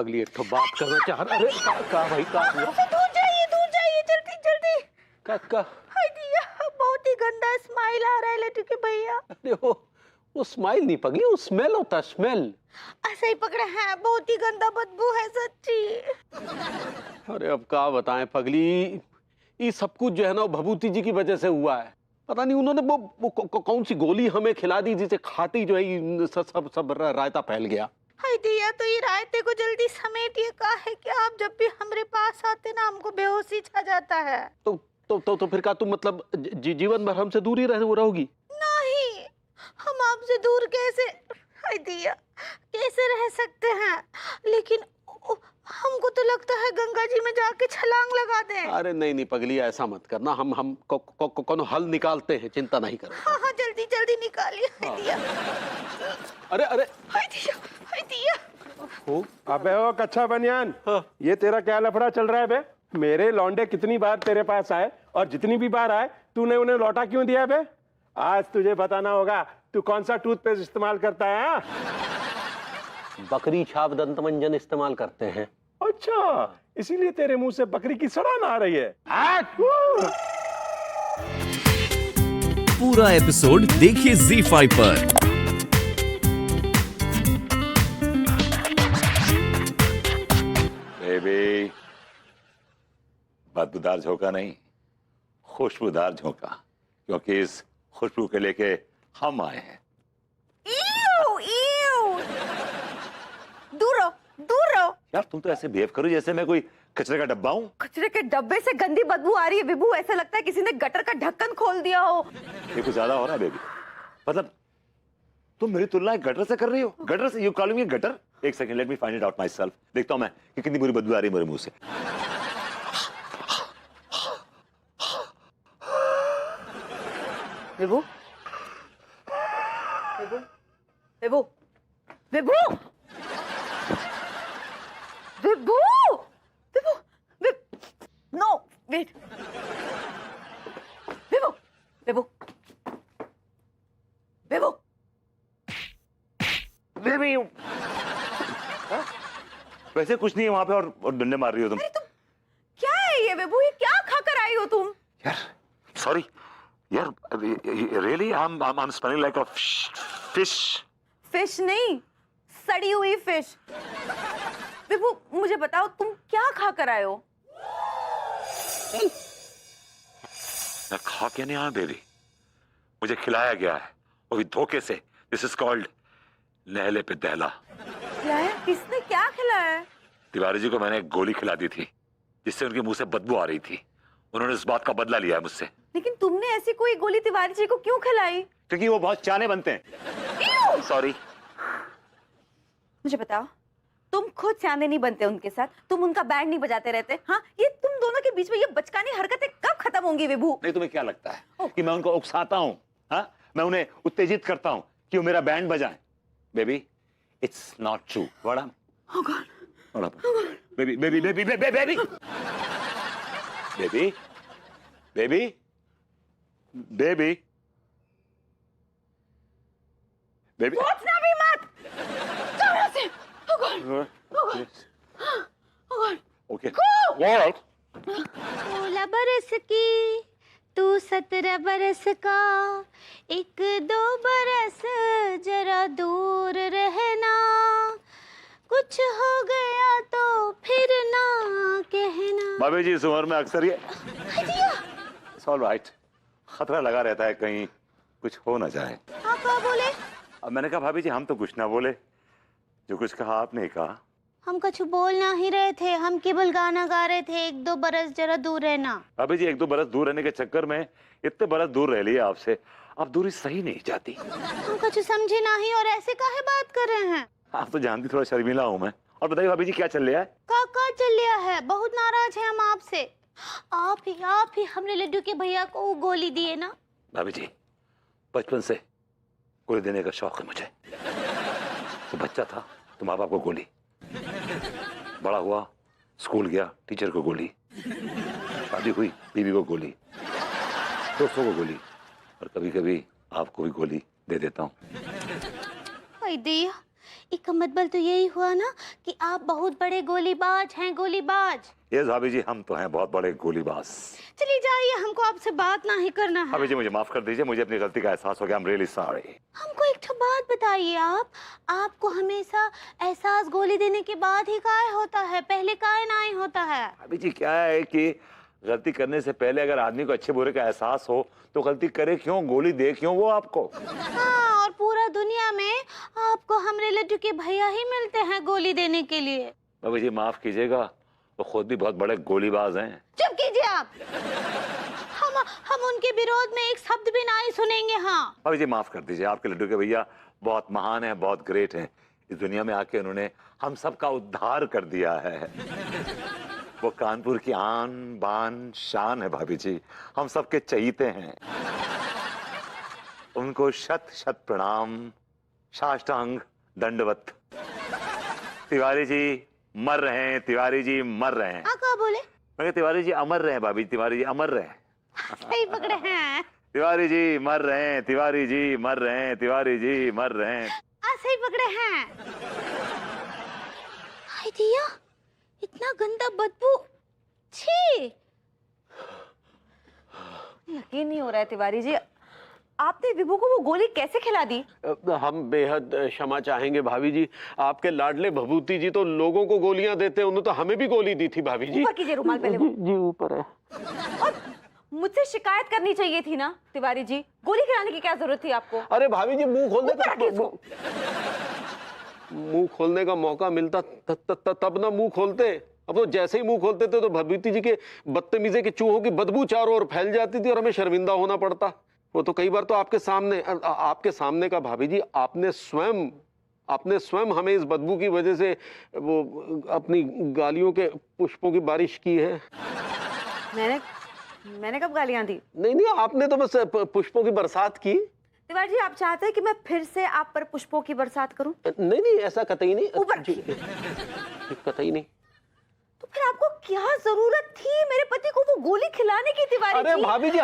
पगली एक तो बात करना चाह रहा। अरे का भाई का दूर जाइए जल्दी जल्दी। का हाय दिया, बहुत ही गंदा स्माइल आ रहा है लड्डू के भैया। अरे वो स्माइल नहीं पगली, वो स्मेल होता है, स्मेल। ऐसा ही पकड़ा है, बहुत ही गंदा बदबू है सच्ची। अरे अब क्या बताएं पगली, ये सब कुछ जो है ना भभूति जी की वजह से हुआ है। पता नहीं उन्होंने वो कौन सी गोली हमें खिला दी जिसे खाते जो है सब रायता फैल गया। हाय दिया, तो ये रायते को जल्दी समेटिए। का है कि आप जब भी हमारे पास आते ना हमको बेहोशी छा जाता है। तो फिर क्या तुम मतलब जीवन भर हमसे दूर ही रहोगी? नहीं, हम आपसे दूर कैसे, हाय दिया, कैसे रह सकते हैं? लेकिन हमको तो लगता है गंगा जी में जाके छलांग लगा दें। अरे नहीं पगली, ऐसा मत करना। हम कौन हल निकालते हैं, चिंता नहीं करो। हाँ जल्दी जल्दी निकालिए। हाय दिया, अरे हाय दिया, हाय दिया। अबे ओ कच्चा बनियान, ये तेरा क्या लफड़ा चल रहा है बे? मेरे लौंडे कितनी बार तेरे पास आए और जितनी भी बार आए तूने उन्हें लौटा क्यों दिया बे? आज तुझे बताना होगा तू कौन सा टूथपेस्ट इस्तेमाल करता है। हाँ? बकरी छाप दंत मंजन इस्तेमाल करते हैं। अच्छा, इसीलिए तेरे मुंह से बकरी की सड़ान आ रही है। पूरा एपिसोड देखिए ZEE5 पर। बेबी, बदबूदार झोंका नहीं, खुशबूदार झोंका, क्योंकि इस खुशबू के लेके हम आए हैं। दूर रहो। यार तुम तो ऐसे बिहेव करो जैसे मैं कोई कचरे का डब्बा हूँ। कचरे के डब्बे से गंदी बदबू आ रही है विभू, ऐसा लगता है किसी ने गटर का ढक्कन खोल दिया हो। ये कुछ ज्यादा हो रहा है बेबी। मतलब तुम मेरी तुलना गटर से कर रही हो? गटर से? You calling me gutter? एक second, let me find it out myself. देखता हूँ मैं कि कितनी बुरी बदबू आ रही है मेरे मुंह से। विभू, विभू, विभू, विभू, विभू, विभू, नो वेट, विभू, विभू, विभू, बेबी वैसे कुछ नहीं है वहां पे, और डंडे मार रही हो तुम। क्या है ये विभू, ये क्या खाकर आई हो तुम? यार सॉरी यार, really I am smelling like a fish. Fish नहीं, सड़ी हुई फिश। विभू मुझे बताओ तुम क्या खाकर आए हो? मैं खा के नहीं आया बेबी, मुझे खिलाया गया है, वो भी धोखे से। दिस इज कॉल्ड नहले पे दहला। खिलाया? किसने क्या खिलाया? तिवारी जी को मैंने एक गोली खिला दी थी जिससे उनके मुंह से बदबू आ रही थी। उन्होंने इस बात का बदला लिया है मुझसे। लेकिन तुमने ऐसी कोई गोली तिवारी जी को क्यों खिलाई? क्योंकि वो बहुत चाने बनते हैं। सॉरी। मुझे बताओ, तुम खुद चांदे नहीं बनते उनके साथ, तुम उनका बैंड नहीं बजाते रहते। हाँ, ये तुम दोनों के बीच में ये बचकानी हरकतें कब खत्म होंगी विभू? नहीं, तुम्हें क्या लगता है कि मैं उनको उकसाता हूँ? हाँ, मैं उन्हें उत्तेजित करता हूँ कि वो मेरा बैंड बजाएं? Baby, it's not true. Oh God. Baby baby baby baby baby baby baby baby baby सोचना भी मत। चलो यहाँ से। Oh God. Oh God. Okay what? 16 बरस की तू 17 बरस का, 1-2 बरस जरा दूर रहना, कुछ हो गया तो फिर ना कहना। भाभी जी, इस उम्र में अक्सर ये इट्स ऑल राइट, खतरा लगा रहता है कहीं कुछ हो ना जाए। आप क्या बोले? अब मैंने कहा भाभी जी हम तो कुछ ना बोले, जो कुछ कहा आपने कहा। हम कुछ बोल ना ही रहे थे, हम केवल गाना गा रहे थे, 1-2 बरस जरा दूर रहना। भाभी जी 1-2 बरस दूर रहने के चक्कर में इतने बरस दूर रह लिए आपसे, अब दूरी सही नहीं जाती। हम कुछ समझे ना ही और ऐसे काहे बात कर रहे हैं? आप तो जानती थोड़ा शर्मिला हूं मैं। और बताइए भाभी जी क्या चल रहा है? काका चल लिया है, बहुत नाराज है हम आपसे। आप ही हमने लड्डू के भैया को वो गोली दिए ना। भाभी जी बचपन से गोली देने का शौक है मुझे। तो बच्चा था तो माँ बाप को गोली, बड़ा हुआ स्कूल गया टीचर को गोली, शादी हुई बीवी को गोली, दोस्तों को गोली, और कभी कभी आपको भी गोली दे देता हूँ। दिया इसका मतलब तो यही हुआ ना कि आप बहुत बड़े गोलीबाज हैं, गोलीबाज। ये भाभी जी हम तो हैं बहुत बड़े गोलीबाज। चलिए जाइए, हमको आपसे बात ना ही करना है। भाभी जी मुझे माफ कर दीजिए, मुझे अपनी गलती का एहसास हो गया। I am really sorry. हमको एक तो बात बताइए, आपको हमेशा एहसास गोली देने के बाद ही काय होता है, पहले काय नहीं होता है? भाभी जी क्या है कि गलती करने से पहले अगर आदमी को अच्छे बुरे का एहसास हो तो गलती करे क्यों, गोली दे क्यों वो आपको। हाँ, और पूरा दुनिया में आपको हमरे लड्डू के भैया ही मिलते हैं गोली देने के लिए। भाभी जी माफ कीजिएगा, वो खुद भी बहुत बड़े गोलीबाज हैं। चुप कीजिए आप। हम उनके विरोध में एक शब्द भी नहीं सुनेंगे। हाँ भाभी जी माफ कर दीजिए, आपके लड्डू के भैया बहुत महान हैं, बहुत ग्रेट हैं। इस दुनिया में आके उन्होंने हम सबका उद्धार कर दिया है। वो कानपुर की आन बान शान है भाभी जी, हम सबके चहीते हैं। उनको शत शत प्रणाम, साष्टांग दंडवत। तिवारी जी मर रहे हैं, तिवारी जी मर रहे हैं। क्या बोले? मैं तिवारी जी अमर रहे हैं भाभी, तिवारी जी अमर रहे। सही पकड़े हैं। तिवारी जी मर रहे हैं, तिवारी जी मर रहे हैं, तिवारी जी मर रहे हैं। सही पकड़े हैं। हाय दिया, इतना गंदा बदबू, छी। यकीन नहीं हो रहा है तिवारी जी, आपने विभू को वो गोली कैसे खिला दी? हम बेहद क्षमा चाहेंगे भाभी जी। आपके लाडले भभूति जी तो लोगों को गोलियां देते हैं, उन्होंने तो हमें भी गोली दी थी भाभी जी। ऊपर कीजिए रुमाल पहले वो। जी ऊपर है। और मुझसे शिकायत करनी चाहिए थी ना तिवारी जी, गोली खिलाने की क्या जरूरत थी आपको? अरे भाभी जी मुंह खोलने ऊपर रखिए इसको। मुंह खोलने का मौका मिलता तब ना मुंह खोलते। अब तो जैसे ही मुंह खोलते थे तो भभूति जी के बदतमीजी के चूहों की बदबू चारों ओर फैल जाती थी और हमें शर्मिंदा होना पड़ता। वो तो कई बार तो आपके सामने का भाभी जी आपने स्वयं हमें इस बदबू की वजह से वो अपनी गालियों के पुष्पों की बारिश की है। मैंने कब गालियां दी? नहीं, आपने तो बस पुष्पों की बरसात की। तिवारी जी आप चाहते हैं कि मैं फिर से आप पर पुष्पों की बरसात करूं? नहीं, ऐसा कतई नहीं। ऊपर कतई नहीं। तो फिर आपको क्या जरूरत थी मेरे पति को वो गोली खिलाने की तिवारी जी? अरे भाभी जी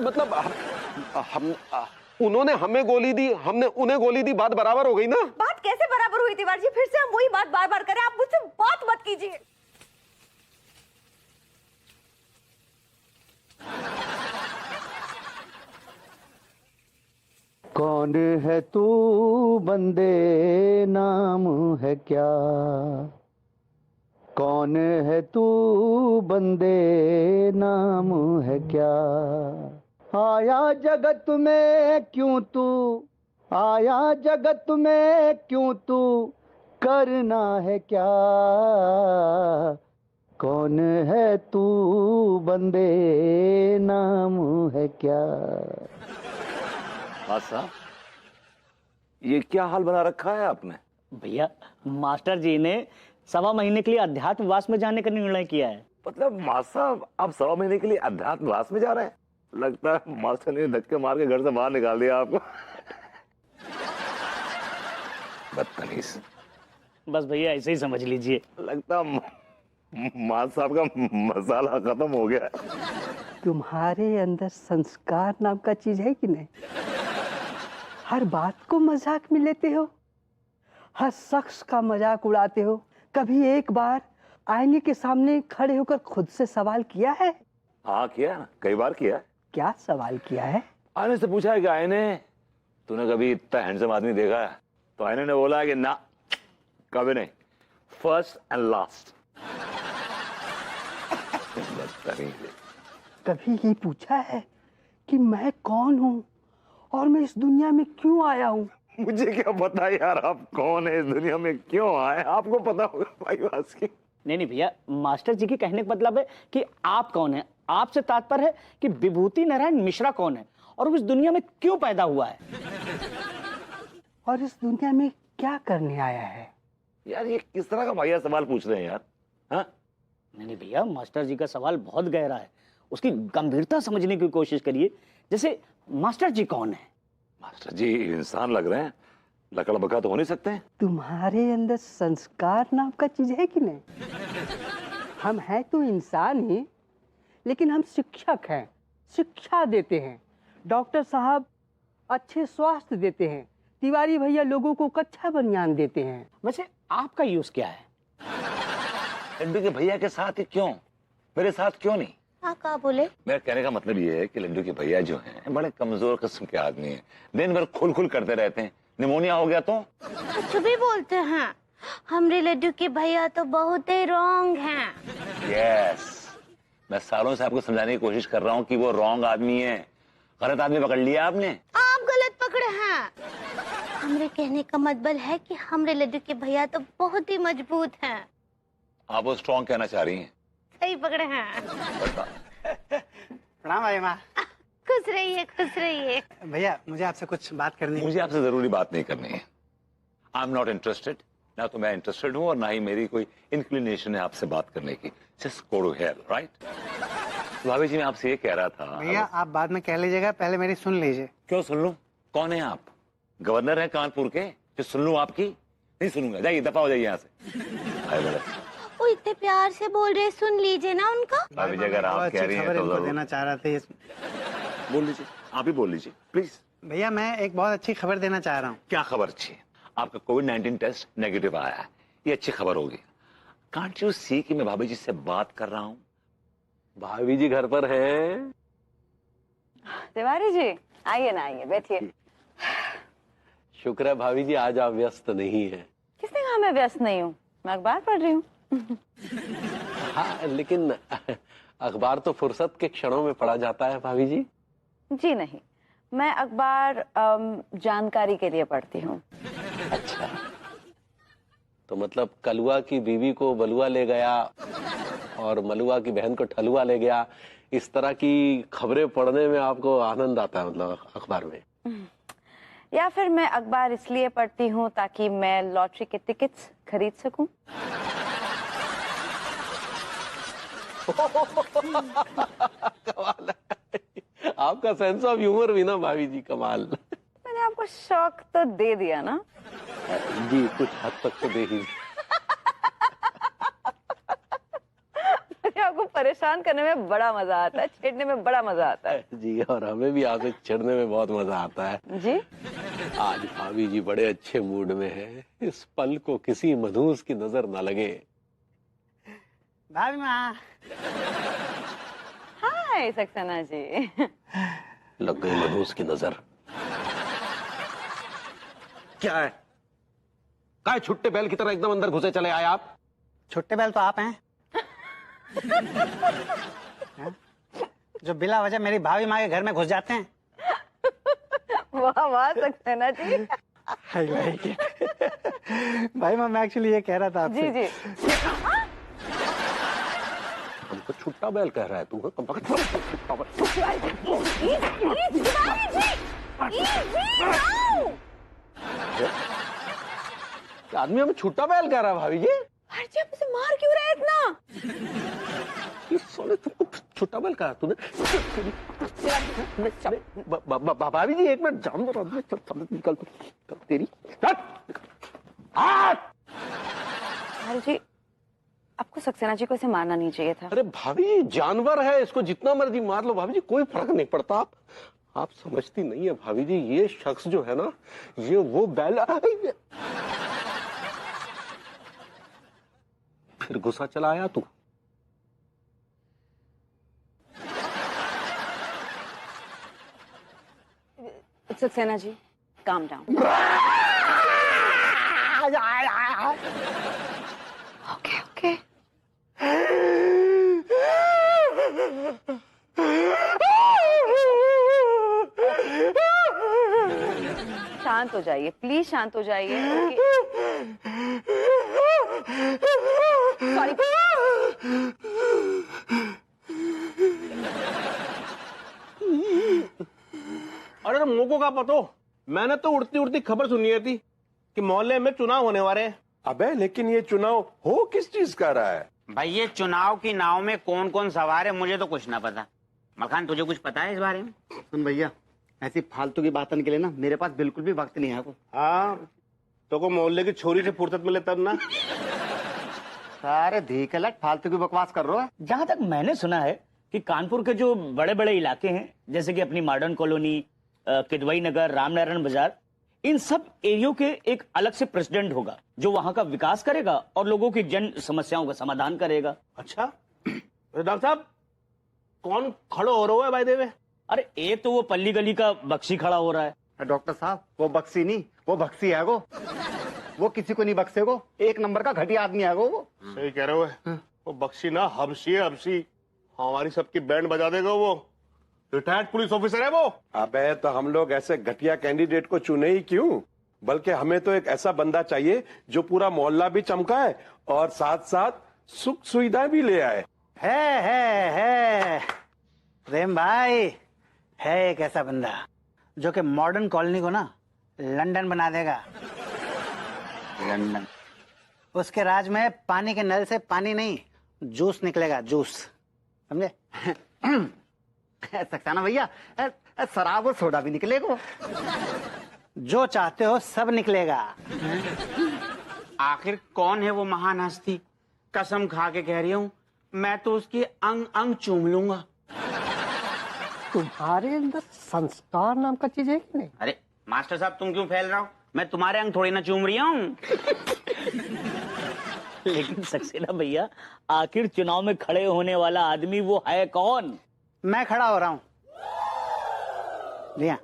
मतलब उन्होंने हमें गोली दी, हमने उन्हें गोली दी, बात बराबर हो गई ना? बात कैसे बराबर हुई तिवारी जी? फिर से हम वही बात बार बार करें, आप मुझसे बात मत कीजिए। कौन है तू बंदे, नाम है क्या? कौन है तू बंदे, नाम है क्या? आया जगत में क्यों तू, आया जगत में क्यों तू, करना है क्या? कौन है तू बंदे, नाम है क्या? साहब ये क्या हाल बना रखा है आपने? भैया मास्टर जी ने 1.25 महीने के लिए अध्यात्मवास में जाने का निर्णय किया है। मतलब मास्टर साहब आप 1.25 महीने के लिए अध्यात्मवास में जा रहे हैं? लगता है मास्टर ने धक्के मार के घर से बाहर निकाल दिया आपको। बदतमीज। बस भैया ऐसे ही समझ लीजिए। लगता मास्टर साहब का मसाला खत्म हो गया। तुम्हारे अंदर संस्कार नाम का चीज है कि नहीं? हर बात को मजाक में लेते हो, हर शख्स का मजाक उड़ाते हो। कभी एक बार आईने के सामने खड़े होकर खुद से सवाल किया है? हाँ किया, कई बार किया। क्या सवाल किया है? आईने से पूछा है कि आईने तूने कभी इतना हैंडसम आदमी देखा है? तो आईने ने बोला है कि ना कभी नहीं, फर्स्ट एंड लास्ट। कभी ये पूछा है कि मैं कौन हूँ और मैं इस दुनिया में क्यों आया हूँ? मुझे क्या पता यार आप कौन है, इस दुनिया में क्यों आए? आपको पता होगा भाई वास की। नहीं भैया, मास्टर जी के कहने का मतलब है कि आप कौन है। आपसे तात्पर्य है कि विभूति नारायण मिश्रा कौन है और वो इस दुनिया में क्यों पैदा हुआ है और इस दुनिया में क्या करने आया है? यार ये किस तरह का भैया सवाल पूछ रहे हैं यार? हाँ नहीं भैया, मास्टर जी का सवाल बहुत गहरा है, उसकी गंभीरता समझने की कोशिश करिए। जैसे मास्टर जी कौन है? मास्टर जी इंसान लग रहे हैं, लकड़ बका तो हो नहीं सकते हैं। तुम्हारे अंदर संस्कार नाम का चीज है कि नहीं? हम हैं तो इंसान ही, लेकिन हम शिक्षक हैं, शिक्षा देते हैं। डॉक्टर साहब अच्छे स्वास्थ्य देते हैं, तिवारी भैया लोगों को कच्चा बनियान देते हैं। वैसे आपका यूज क्या है? लड्डू के भैया के साथ ही क्यों, मेरे साथ क्यों नहीं? हाँ, क्या बोले? मेरा कहने का मतलब ये है कि लड्डू के भैया जो हैं बड़े कमजोर किस्म के आदमी हैं, दिन भर खुल खुल करते रहते हैं, निमोनिया हो गया तो कुछ भी बोलते हैं। हमरे लड्डू के भैया तो बहुत ही रॉन्ग हैं। यस, मैं सालों से आपको समझाने की कोशिश कर रहा हूँ कि वो रॉन्ग आदमी है। गलत आदमी पकड़ लिया आपने। आप गलत पकड़े हैं। हमरे कहने का मतलब है कि हमरे लड्डू के भैया तो बहुत ही मजबूत हैं। आप वो स्ट्रॉन्ग कहना चाह रही हैं? सही पकड़े हैं। प्रणाम भाई माँ। खुश रहिए, खुश रहिए। भैया मुझे आपसे कुछ बात करनी है। मुझे आपसे जरूरी बात नहीं करनी है। आई एम नॉट इंटरेस्टेड, ना तो मैं इंटरेस्टेड हूँ और ना ही मेरी कोई इंक्लिनेशन है आपसे बात करने की। Just go to hell, right? भाभी जी, मैं आपसे ये कह रहा था। भैया आप बाद में कह लीजिएगा, पहले मेरी सुन लीजिए। क्यों सुन लूं? कौन है आप? गवर्नर है कानपुर के जो सुन लूं आपकी? नहीं सुनूंगा, जाइए, दफा हो जाइए यहाँ से। वो इतने प्यार से बोल रहे, सुन लीजिए ना उनका। भाभी जी, अगर आप कह रही हैं तो जरूर देना चाह रहा था। बोल लीजिए, आप ही बोल लीजिए प्लीज। भैया मैं एक बहुत अच्छी खबर देना चाह रहा हूँ। क्या खबर अच्छी है? आपका कोविड-19 टेस्ट नेगेटिव आया है, ये अच्छी खबर होगी। कांट यू सी कि मैं भाभी जी से बात कर रहा हूँ? भाभी जी घर पर हैं? तिवारी जी आइए ना, आइए बैठिए। शुक्र है भाभी जी आज आप व्यस्त नहीं है। किसने कहा मैं व्यस्त नहीं हूँ? मैं अखबार पढ़ रही हूँ। हाँ, लेकिन अखबार तो फुर्सत के क्षणों में पढ़ा जाता है भाभी जी। जी नहीं, मैं अखबार जानकारी के लिए पढ़ती हूँ। अच्छा, तो मतलब कलुआ की बीवी को बलुआ ले गया और मलुआ की बहन को ठलुआ ले गया, इस तरह की खबरें पढ़ने में आपको आनंद आता है मतलब अखबार में? या फिर मैं अखबार इसलिए पढ़ती हूँ ताकि मैं लॉटरी के टिकट्स खरीद सकूं। कमाल है। आपका सेंस ऑफ ह्यूमर भी ना भाभी जी कमाल। मैंने आपको शौक तो दे दिया ना? जी कुछ हद तक तो दे ही। मुझे आपको परेशान करने में बड़ा मजा आता है, छेड़ने में बड़ा मजा आता है। जी, और हमें भी आपसे छेड़ने में बहुत मजा आता है। जी आज भाभी जी बड़े अच्छे मूड में है, इस पल को किसी मनहूस की नजर न लगे। भाभी माँ। हाय सक्सेना जी। लग गई मनहूस की नजर। क्या है? काय छुट्टे बैल की तरह एकदम अंदर घुसे चले आए आप? छुट्टे बैल तो आप हैं। जो बिला वजह मेरी भाभी माँ के घर में घुस जाते हैं। वाह वाह Saxena ji. I like it। भाई माँ, मैं एक्चुअली ये कह रहा था आपसे। जी जी। हमको छुट्टा बैल कह रहा है तू? आदमी हमें छुट्टा बैल कह रहा है भाभी जी? अरे जी, आप उसे मार क्यों रहे इतना? सोने तुमको छुट्टा बैल कहा तूने? भाभी जी एक मिनट जान दो, निकल तेरी। अरे जी, आपको सक्सेना जी को इसे मारना नहीं चाहिए था। अरे भाभी जी जानवर है, इसको जितना मर्जी मार लो भाभी जी, कोई फर्क नहीं पड़ता। आप समझती नहीं है भाभी जी, ये शख्स जो है ना, ये वो बैल। फिर गुस्सा चला आया तू? Saxena ji calm down. Okay okay. शांत हो जाइए प्लीज, शांत हो जाइए। सॉरी। अरे मोको का पतो, मैंने तो उड़ती उड़ती खबर सुनी थी कि मोहल्ले में चुनाव होने वाले हैं। अबे लेकिन ये चुनाव हो किस चीज का रहा है? भाई ये चुनाव की नाव में कौन कौन सवार है मुझे तो कुछ ना पता। मलखान तुझे कुछ पता है इस बारे में? सुन भैया, ऐसी फालतू की बातन के लिए ना मेरे पास बिल्कुल भी वक्त नहीं है। हाँ, तो को मोहल्ले की छोरी से फुर्सत मिले तब ना। सारे धीकलट फालतू की बकवास कर रहे हो। जहाँ तक मैंने सुना है कि कानपुर के जो बड़े बड़े इलाके हैं, जैसे कि अपनी मॉडर्न कॉलोनी, किदवई नगर, रामनारायण बाजार, इन सब एरियो के एक अलग से प्रेसिडेंट होगा जो वहां का विकास करेगा और लोगों की जन समस्याओं का समाधान करेगा। अच्छा डॉक्टर साहब, कौन खड़ो हो रहा है भाई देवे? अरे एक तो वो पल्ली गली का बख्शी खड़ा हो रहा है। डॉक्टर साहब, वो बक्सी नहीं, वो भक्सी है वो किसी को नहीं बख्शेगो, एक नंबर का घटिया आदमी है वो। सही कह रहे हो। वो बख्शी ना हबशी है, हबशी। हमारी सबकी बैंड बजा देगा वो। रिटायर्ड पुलिस ऑफिसर है वो। अबे तो हम लोग ऐसे घटिया कैंडिडेट को चुने ही क्यों, बल्कि हमें तो एक ऐसा बंदा चाहिए जो पूरा मोहल्ला भी चमकाए और साथ साथ सुख सुविधा भी ले आए। है प्रेम भाई, है एक ऐसा बंदा जो कि मॉडर्न कॉलोनी को ना लंदन बना देगा। लंदन। उसके राज में पानी के नल से पानी नहीं, जूस निकलेगा, जूस। समझे? सक्सेना भैया, शराब और सोडा भी निकलेगा, जो चाहते हो सब निकलेगा। आखिर कौन है वो महान हस्ती? कसम खा के कह रही हूँ, मैं तो उसकी अंग अंग चूम लूंगा। तुम्हारे अंदर संस्कार नाम का चीज है कि नहीं? अरे मास्टर साहब, तुम क्यों फैल रहा हो? मैं तुम्हारे अंग थोड़ी ना चूम रही हूँ। लेकिन सक्सेना भैया, आखिर चुनाव में खड़े होने वाला आदमी वो है कौन? मैं खड़ा हो रहा हूँ। लिया,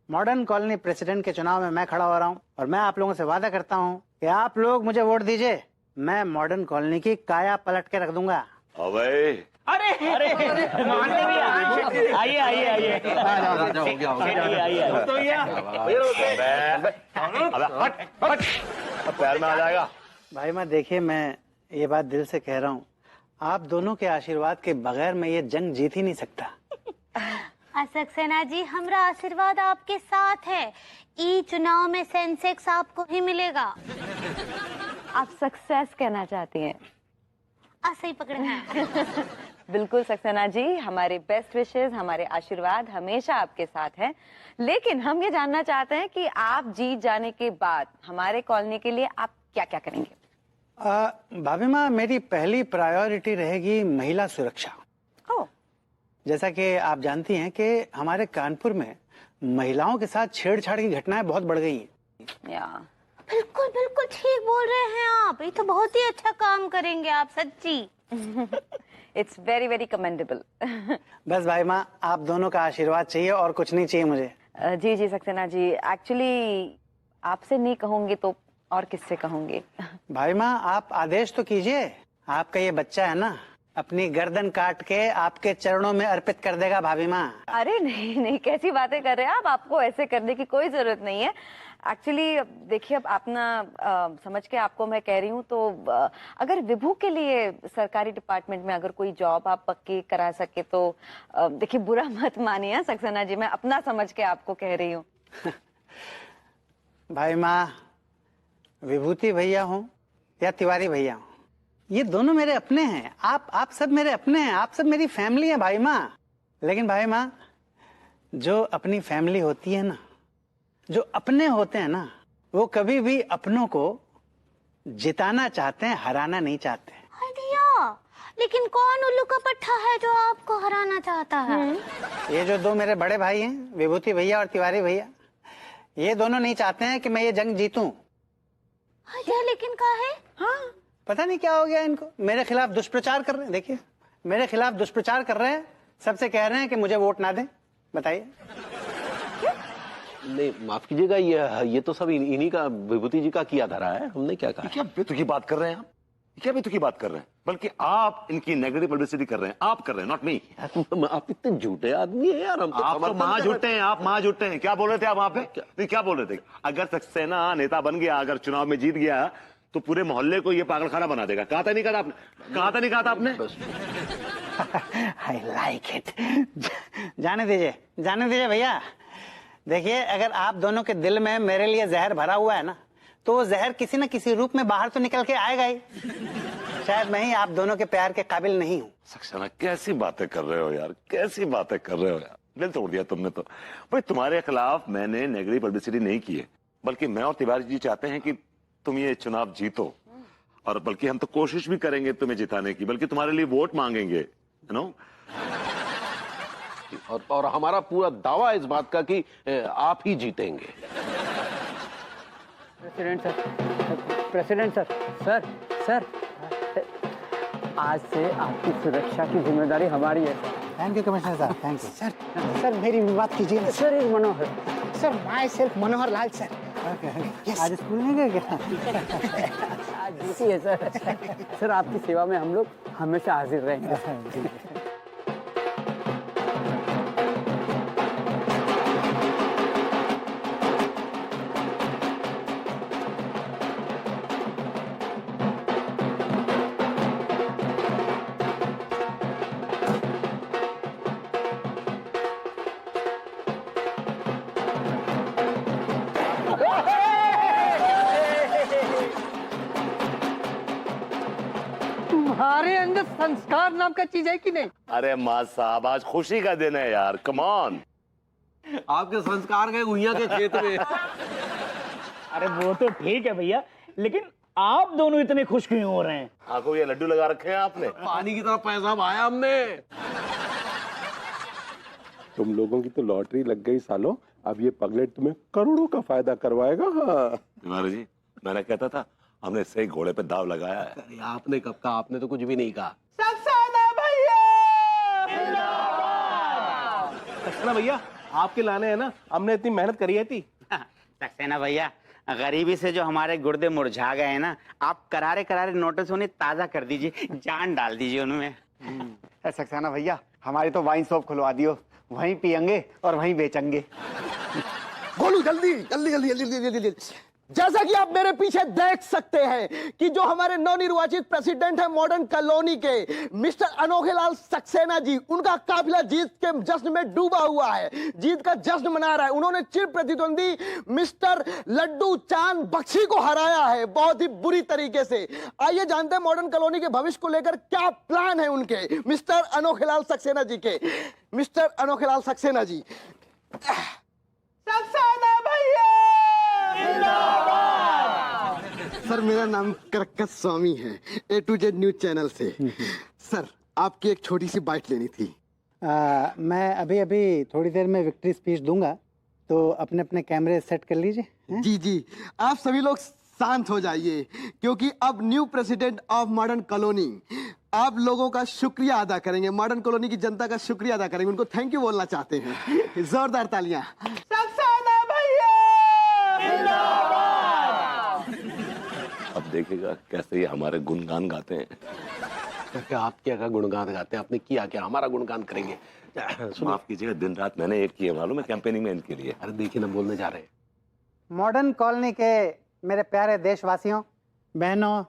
मॉडर्न कॉलोनी प्रेसिडेंट के चुनाव में मैं खड़ा हो रहा हूँ और मैं आप लोगों से वादा करता हूँ कि आप लोग मुझे वोट दीजिए, मैं मॉडर्न कॉलोनी की काया पलट के रख दूंगा। अबे अरे मानते भैया, आइए आइए आइए पैर में आ जाएगा। भाई मैं देखिए, मैं ये बात दिल से कह रहा हूँ, आप दोनों के आशीर्वाद के बगैर मैं ये जंग जीत ही नहीं सकता। सक्सेना जी, हमारा आशीर्वाद आपके साथ है। ई चुनाव में सेंसेक्स आपको ही मिलेगा। आप सक्सेस कहना चाहती हैं? ऐसे ही पकड़ना है। बिल्कुल सक्सेना जी, हमारे बेस्ट विशेस, हमारे आशीर्वाद हमेशा आपके साथ हैं। लेकिन हम ये जानना चाहते हैं कि आप जीत जाने के बाद हमारे कॉलोनी के लिए आप क्या क्या करेंगे? भाभी माँ, मेरी पहली प्रायोरिटी रहेगी महिला सुरक्षा। जैसा कि आप जानती हैं कि हमारे कानपुर में महिलाओं के साथ छेड़छाड़ की घटनाएं बहुत बढ़ गई हैं। बिल्कुल बिल्कुल ठीक बोल रहे हैं आप। ये तो बहुत ही अच्छा काम करेंगे आप, सच्ची। It's very very commendable. बस भाई माँ, आप दोनों का आशीर्वाद चाहिए और कुछ नहीं चाहिए मुझे। जी जी सक्सेना जी, एक्चुअली आपसे नहीं कहूंगी तो और किससे कहूंगी? भाई माँ, आप आदेश तो कीजिए। आपका ये बच्चा है ना, अपनी गर्दन काट के आपके चरणों में अर्पित कर देगा भाभी माँ। अरे नहीं नहीं, कैसी बातें कर रहे हैं आप? आपको ऐसे करने की कोई जरूरत नहीं है। एक्चुअली देखिए, अब अपना समझ के आपको मैं कह रही हूँ, तो अगर विभू के लिए सरकारी डिपार्टमेंट में अगर कोई जॉब आप पक्की करा सके तो देखिए, बुरा मत मानिए सक्सेना जी, मैं अपना समझ के आपको कह रही हूँ। भाई माँ, विभूति भैया हो या तिवारी भैया हो, ये दोनों मेरे अपने हैं। आप सब मेरे अपने हैं, आप सब मेरी फैमिली है भाई माँ। लेकिन भाई माँ, जो अपनी फैमिली होती है ना, जो अपने होते हैं ना, वो कभी भी अपनों को जिताना चाहते हैं, हराना नहीं चाहते। दिया, लेकिन कौन उल्लू का पट्टा है जो आपको हराना चाहता है? ये जो दो मेरे बड़े भाई हैं, विभूति भैया और तिवारी भैया, ये दोनों नहीं चाहते हैं कि मैं ये जंग जीतूं। लेकिन क्या है? हाँ, पता नहीं क्या हो गया इनको, मेरे खिलाफ दुष्प्रचार कर रहे हैं। देखिए, मेरे खिलाफ दुष्प्रचार कर रहे हैं, सबसे कह रहे हैं कि मुझे वोट ना दें। बताइए। नहीं, माफ कीजिएगा, ये तो सब इन्हीं का, विभूति जी का किया धरा है। हमने क्या कहा? क्या बेतु की बात कर रहे हैं आप? क्या बेतु की बात कर रहे हैं? बल्कि आप इनकी नेगेटिव पब्लिसिटी कर रहे हैं। आप कर रहे हैं, नॉट मी। आप इतने झूठे आदमी हैं यार। हम तो आप तो महा झूठे हैं, आप महा झूठे हैं। क्या बोल रहे थे आप वहां पे? नहीं, क्या बोल रहे थे? अगर सक्सेना नेता बन गया, अगर चुनाव में जीत गया, तो पूरे मोहल्ले को ये पागलखाना बना देगा। कहा था नहीं कहा था आपने? कहा था नहीं कहा था आपने? I like it। जाने दीजिए भैया। देखिए, अगर आप दोनों के दिल में मेरे लिए जहर भरा हुआ है ना, तो वो जहर किसी न किसी रूप में बाहर तो निकल के आएगा ही। शायद मैं ही आप दोनों के प्यार के काबिल नहीं हूँ। सक्सेना, कैसी बातें कर रहे हो यार, कैसी बातें कर रहे हो यार। दिल तोड़ दिया तुमने तो। भाई, तुम्हारे खिलाफ मैंने नेगेटिव पब्लिसिटी नहीं की है, बल्कि मैं और तिवारी जी चाहते हैं कि तुम ये चुनाव जीतो, और बल्कि हम तो कोशिश भी करेंगे तुम्हें जिताने की, बल्कि तुम्हारे लिए वोट मांगेंगे, यू नो। और हमारा पूरा दावा इस बात का कि आप ही जीतेंगे। President sir, president sir, sir sir, आज से आपकी सुरक्षा की जिम्मेदारी हमारी है। थैंक यू कमिश्नर साहब, थैंक यू सर। सर मेरी भी बात कीजिए ना। Sir is Manohar. Sir my self Manohar Lal sir. आज स्कूल नहीं गए क्या? आज ड्यूटी है सर। सर आपकी सेवा में हम लोग हमेशा हाजिर रहेंगे। तुम्हारे अंदर संस्कार नाम का चीज है कि नहीं? अरे माँ साहब, आज खुशी का दिन है यार, कम ऑन। आपके संस्कार गए गुइया के खेत में। अरे वो तो ठीक है भैया, लेकिन आप दोनों इतने खुश क्यों हो रहे हैं? आंखों ये लड्डू लगा रखे हैं आपने। पानी की तरह पैसा भाया हमने। तुम लोगों की तो लॉटरी लग गई सालों, अब ये पगलेट तुम्हें करोड़ों का फायदा करवाएगा। हाँ तिवारी जी, मैंने कहता था हमने सही घोड़े पे दाव लगाया है। अरे आपने कब कहा? आपने तो कुछ भी नहीं कहा। सक्सेना भैया, आपके लाने है ना, हमने इतनी मेहनत करी है थी। सक्सेना भैया, गरीबी से जो हमारे गुर्दे मुरझा गए हैं ना, आप करारे करारे नोटिस उन्हें ताजा कर दीजिए, जान डाल दीजिए उनमें। सक्सेना भैया, हमारी तो वाइन शॉप खुलवा दियो, वहीं पियेंगे और वहीं बेचेंगे। गोलू जल्दी जल्दी जल्दी जल्दी जल्दी जल्दी। जैसा कि आप मेरे पीछे देख सकते हैं कि जो हमारे नवनिर्वाचित प्रेसिडेंट है मॉडर्न कॉलोनी के मिस्टर अनोखेलाल सक्सेना जी, उनका काफिला जीत के जश्न में डूबा हुआ है, जीत का जश्न मना रहा है। उन्होंने चिर प्रतिद्वंदी मिस्टर लड्डू चांद बख्शी को हराया है बहुत ही बुरी तरीके से। आइए जानते हैं मॉडर्न कॉलोनी के भविष्य को लेकर क्या प्लान है उनके, मिस्टर अनोखेलाल सक्सेना जी के। मिस्टर अनोखेलाल सक्सेना जी। सक्सेना भैया! सर मेरा नाम करकट स्वामी है, A to Z news channel से। सर आपकी एक छोटी सी बाइट लेनी थी। मैं अभी अभी थोड़ी देर में विक्ट्री स्पीच दूंगा, तो अपने अपने कैमरे सेट कर लीजिए। जी जी, आप सभी लोग शांत हो जाइए, क्योंकि अब new president of modern colony आप लोगों का शुक्रिया अदा करेंगे, मॉडर्न कॉलोनी की जनता का शुक्रिया अदा करेंगे, उनको थैंक यू बोलना चाहते हैं। जोरदार तालियां। सक्सेना भैया! अब देखिएगा कैसे ये हमारे गुणगान गाते हैं। क्या आप क्या का गुणगान गाते हैं? आपने किया क्या? हमारा गुणगान करेंगे? माफ कीजिएगा, दिन रात मैंने एक किया मालूम है कैंपेनिंग में इनके लिए। अरे देखिए ना, बोलने जा रहे हैं। मॉडर्न कॉलोनी के मेरे प्यारे देशवासियों, बहनों,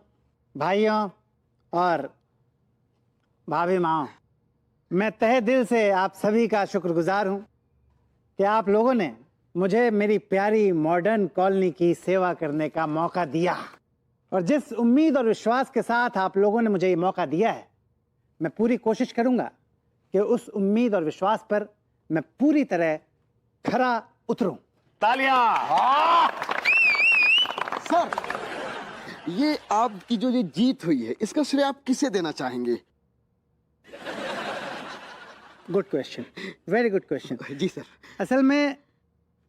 भाइयों और भाभी माओ, मैं तहे दिल से आप सभी का शुक्रगुजार हूं कि आप लोगों ने मुझे मेरी प्यारी मॉडर्न कॉलोनी की सेवा करने का मौका दिया। और जिस उम्मीद और विश्वास के साथ आप लोगों ने मुझे ये मौका दिया है, मैं पूरी कोशिश करूंगा कि उस उम्मीद और विश्वास पर मैं पूरी तरह खरा उतरूं। तालियां! सर ये आपकी जो ये जीत हुई है, इसका श्रेय आप किसे देना चाहेंगे? Good question, very good question. जी सर। असल में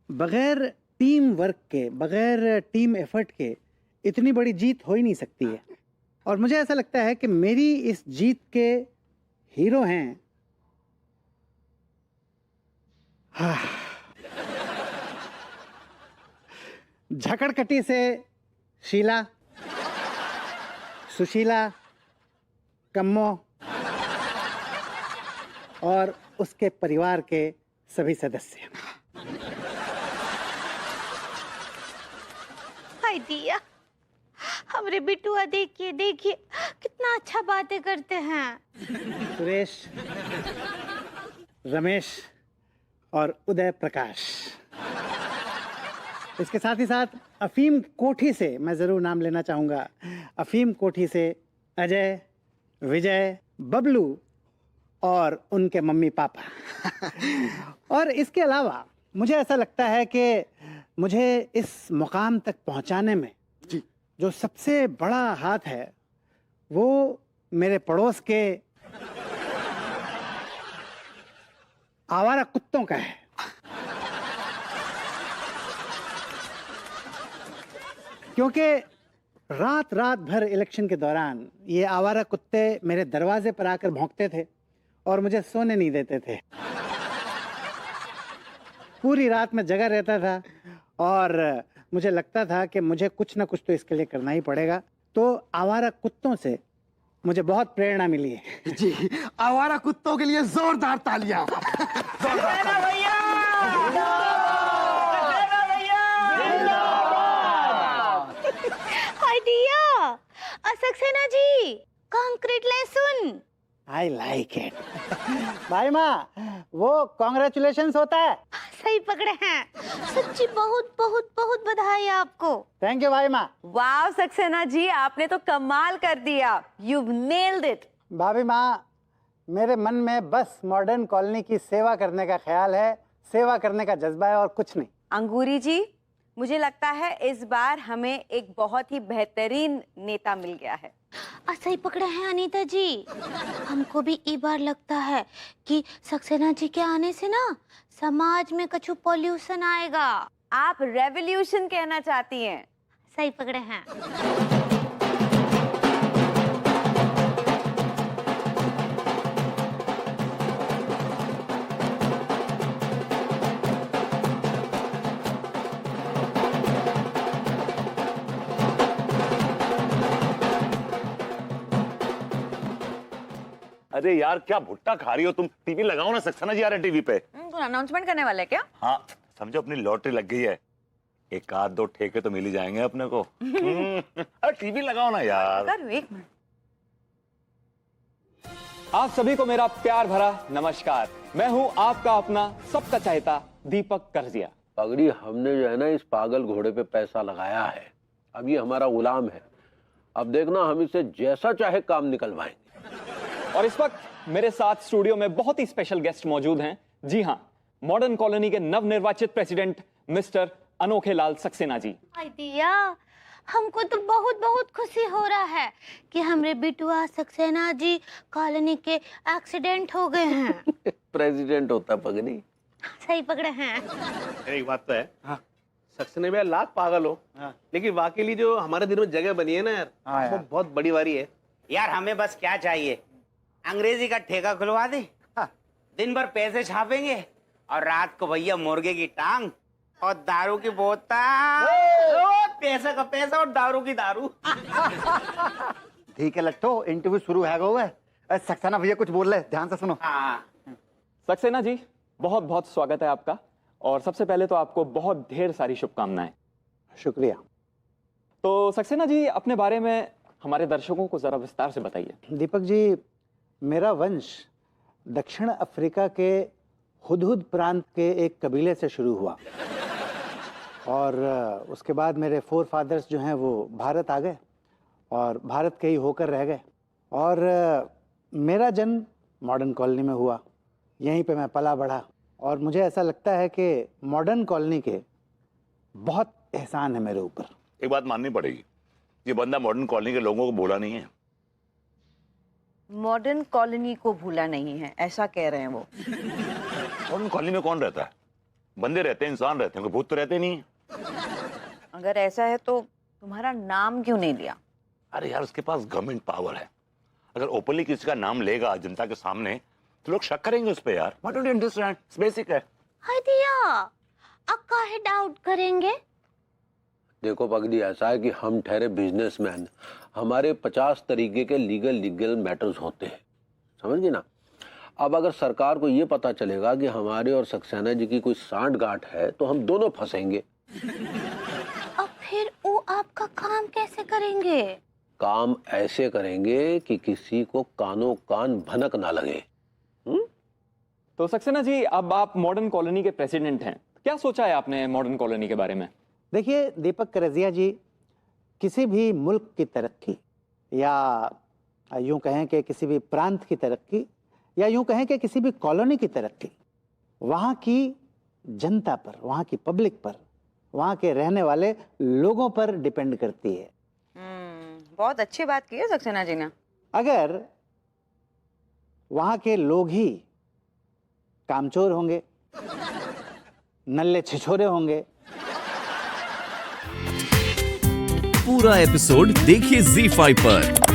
बगैर टीम वर्क के, बगैर टीम एफर्ट के इतनी बड़ी जीत हो ही नहीं सकती है। और मुझे ऐसा लगता है कि मेरी इस जीत के हीरो हैं झकड़कटी से शीला, सुशीला, कम्मो और उसके परिवार के सभी सदस्य। हाय दिया, हमरे बिटुआ देखिए देखिए कितना अच्छा बातें करते हैं। सुरेश, रमेश और उदय प्रकाश। इसके साथ ही साथ अफीम कोठी से मैं जरूर नाम लेना चाहूंगा। अफीम कोठी से अजय, विजय, बबलू और उनके मम्मी पापा। और इसके अलावा मुझे ऐसा लगता है कि मुझे इस मुकाम तक पहुंचाने में जो सबसे बड़ा हाथ है वो मेरे पड़ोस के आवारा कुत्तों का है। क्योंकि रात रात भर इलेक्शन के दौरान ये आवारा कुत्ते मेरे दरवाजे पर आकर भौंकते थे और मुझे सोने नहीं देते थे। पूरी रात में जगा रहता था और मुझे लगता था कि मुझे कुछ ना कुछ तो इसके लिए करना ही पड़ेगा। तो आवारा कुत्तों से मुझे बहुत प्रेरणा मिली है। जी, आवारा कुत्तों के लिए जोरदार तालियां। आइडिया Saxena ji, concrete lesson. I like it. भाई माँ, वो कॉन्ग्रेचुलेशंस होता है। सही पकड़े हैं। सच्ची बहुत बहुत बहुत बधाई आपको। थैंक यू भाई माँ। वाह सक्सेना जी, आपने तो कमाल कर दिया। You've nailed it. भाभी माँ, मेरे मन में बस मॉडर्न कॉलोनी की सेवा करने का ख्याल है, सेवा करने का जज्बा है और कुछ नहीं। अंगूरी जी, मुझे लगता है इस बार हमें एक बहुत ही बेहतरीन नेता मिल गया है। सही पकड़े हैं अनीता जी। हमको भी ई बार लगता है कि सक्सेना जी के आने से ना समाज में कछु पॉल्यूशन आएगा। आप रेवोल्यूशन कहना चाहती हैं। सही पकड़े हैं। अरे यार क्या भुट्टा खा रही हो तुम? टीवी लगाओ ना, सक्सेना जी आ रहे हैं टीवी पे। तो अनाउंसमेंट करने वाले क्या? हाँ, समझो अपनी लॉटरी लग गई है, एक आध दो ठेके तो मिल ही जाएंगे अपने को। अरे टीवी लगाओ ना यार। एक मिनट। आप सभी को मेरा प्यार भरा नमस्कार। मैं हूं आपका अपना सबका चाहता दीपक करजिया। पगड़ी, हमने जो है ना इस पागल घोड़े पे पैसा लगाया है, अब ये हमारा गुलाम है। अब देखना हम इसे जैसा चाहे काम निकलवाएंगे। और इस वक्त मेरे साथ स्टूडियो में बहुत ही स्पेशल गेस्ट मौजूद हैं। जी हां, मॉडर्न कॉलोनी के नवनिर्वाचित प्रेसिडेंट मिस्टर अनोखे लाल सक्सेना जी। आइडिया, हमको तो बहुत बहुत खुशी हो रहा है कि हमरे बिटुआ सक्सेना जी कॉलोनी के एक्सीडेंट हो गए हैं। प्रेसिडेंट होता पगड़ी। सही पकड़े हैं। एक बात तो है, सक्सेना भैया लाख पागल हो, लेकिन वाकई लिए जो हमारे दिल में जगह बनी है ना यार, वो बहुत बड़ी वारी है। यार हमें बस क्या चाहिए, अंग्रेजी का ठेका खुलवा दे, दिन भर पैसे छापेंगे और रात को भैया मुर्गे की टांग और दारू की बोतल। पैसे का पैसा और दारू की दारू। ठीक है लट्टो, इंटरव्यू शुरू है। सक्सेना भैया कुछ बोल रहे, ध्यान से सुनो। सक्सेना जी, बहुत बहुत स्वागत है आपका। और सबसे पहले तो आपको बहुत ढेर सारी शुभकामनाएं। शुक्रिया। तो सक्सेना जी, अपने बारे में हमारे दर्शकों को जरा विस्तार से बताइए। दीपक जी, मेरा वंश दक्षिण अफ्रीका के हुदहुद प्रांत के एक कबीले से शुरू हुआ और उसके बाद मेरे फोर फादर्स जो हैं वो भारत आ गए और भारत के ही होकर रह गए। और मेरा जन्म मॉडर्न कॉलोनी में हुआ, यहीं पे मैं पला बढ़ा। और मुझे ऐसा लगता है कि मॉडर्न कॉलोनी के बहुत एहसान है मेरे ऊपर। एक बात माननी पड़ेगी, ये बंदा मॉडर्न कॉलोनी के लोगों को भूला नहीं है। मॉडर्न कॉलोनी को भूला नहीं है, ऐसा कह रहे हैं वो। मॉडर्न कॉलोनी में कौन रहता है? बंदे रहते हैं, इंसान रहते हैं, कोई भूत तो रहते नहीं है। अगर ऐसा है तो तुम्हारा नाम क्यों नहीं लिया? अरे यार, उसके पास गवर्नमेंट पावर है, अगर ओपनली किसी का नाम लेगा जनता के सामने तो लोग शक करेंगे उस पे यार। What do you understand? It's basic है। आइडिया, अब काहे डाउट करेंगे? देखो पगड़ी, ऐसा है कि हम ठहरे बिजनेसमैन, हमारे 50 तरीके के लीगल मैटर्स होते हैं, समझ गए ना। अब अगर सरकार को ये पता चलेगा कि हमारे और सक्सेना जी की कोई सांठ-गांठ है तो हम दोनों फंसेंगे। अब फिर वो आपका काम कैसे करेंगे? काम ऐसे करेंगे कि किसी को कानों कान भनक ना लगे। तो सक्सेना जी, अब आप मॉडर्न कॉलोनी के प्रेसिडेंट हैं, क्या सोचा है आपने मॉडर्न कॉलोनी के बारे में? देखिए दीपक करजिया जी, किसी भी मुल्क की तरक्की या यूं कहें कि किसी भी प्रांत की तरक्की या यूं कहें कि किसी भी कॉलोनी की तरक्की वहाँ की जनता पर, वहाँ की पब्लिक पर, वहाँ के रहने वाले लोगों पर डिपेंड करती है। बहुत अच्छी बात की है सक्सेना जी ने। अगर वहाँ के लोग ही कामचोर होंगे, नल्ले छिछोरे होंगे, पूरा एपिसोड देखिए ZEE5 पर।